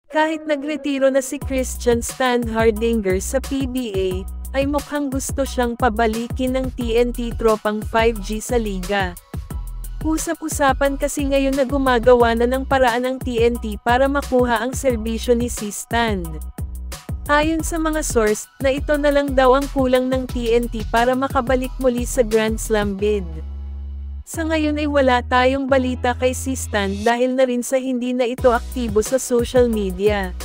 Kahit nagretiro na si Christian Standhardinger sa PBA, ay mukhang gusto siyang pabalikin ng TNT tropang 5G sa liga. Usap-usapan kasi ngayon na gumagawa na ng paraan ang TNT para makuha ang serbisyo ni si Stan. Ayon sa mga source, na ito na lang daw ang kulang ng TNT para makabalik muli sa Grand Slam bid. Sa ngayon ay wala tayong balita kay si Stan dahil na rin sa hindi na ito aktibo sa social media.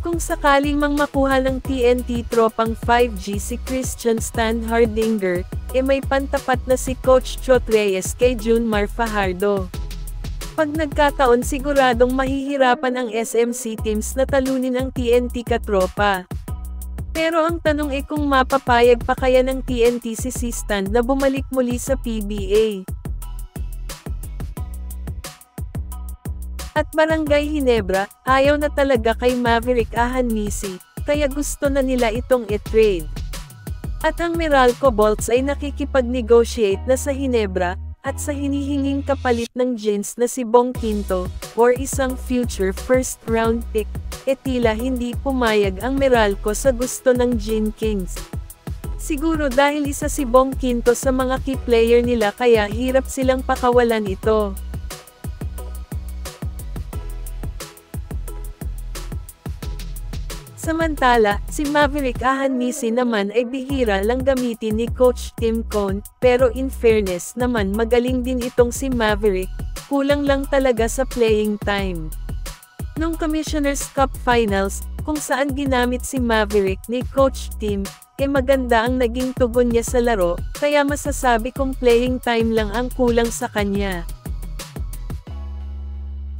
Kung sakaling mang makuha ng TNT tropang 5G si Christian Standhardinger, may pantapat na si Coach Chot Reyes kay Junmar Fajardo. Pag nagkataon siguradong mahihirapan ang SMC teams na talunin ang TNT katropa. Pero ang tanong kung mapapayag pa kaya ng TNT si Stan na bumalik muli sa PBA. At Barangay Ginebra, ayaw na talaga kay Maverick Ahanmisi, kaya gusto na nila itong i-trade. At ang Meralco Bolts ay nakikipag-negotiate na sa Ginebra, at sa hinihinging kapalit ng Gins na si Bong Quinto, or isang future first round pick, tila hindi pumayag ang Meralco sa gusto ng Gin Kings. Siguro dahil isa si Bong Quinto sa mga key player nila kaya hirap silang pakawalan ito. Samantala, si Maverick Ahanmisi naman ay bihira lang gamitin ni Coach Tim Cone, pero in fairness naman magaling din itong si Maverick, kulang lang talaga sa playing time. Nung Commissioner's Cup Finals, kung saan ginamit si Maverick ni Coach Tim, maganda ang naging tugon niya sa laro, kaya masasabi kong playing time lang ang kulang sa kanya.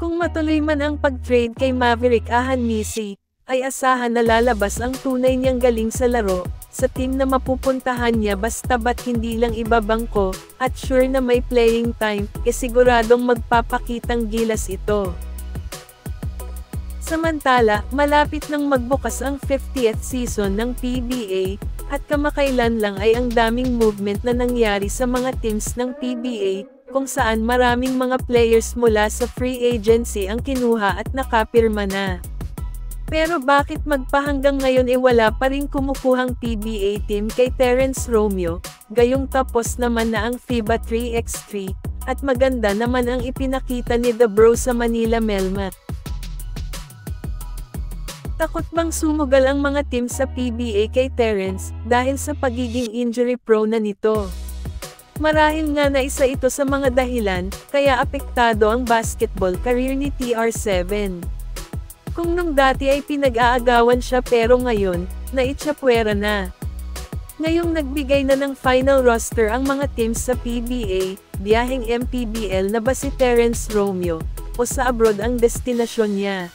Kung matuloy man ang pag-trade kay Maverick Ahanmisi, ay asahan na lalabas ang tunay niyang galing sa laro, sa team na mapupuntahan niya basta't hindi lang ibabangko, at sure na may playing time, siguradong magpapakitang gilas ito. Samantala, malapit nang magbukas ang 50th season ng PBA, at kamakailan lang ay ang daming movement na nangyari sa mga teams ng PBA, kung saan maraming mga players mula sa free agency ang kinuha at nakapirma na. Pero bakit magpahanggang ngayon wala pa rin kumukuhang PBA team kay Terence Romeo, gayong tapos naman na ang FIBA 3x3, at maganda naman ang ipinakita ni The Bro sa Manila Melmat. Takot bang sumugal ang mga team sa PBA kay Terence, dahil sa pagiging injury prone na nito? Marahil nga na isa ito sa mga dahilan, kaya apektado ang basketball career ni TR7. Kung nung dati ay pinag-aagawan siya pero ngayon, naitsapwera na. Ngayong nagbigay na ng final roster ang mga teams sa PBA, biyaheng MPBL na ba si Terence Romeo, o sa abroad ang destinasyon niya?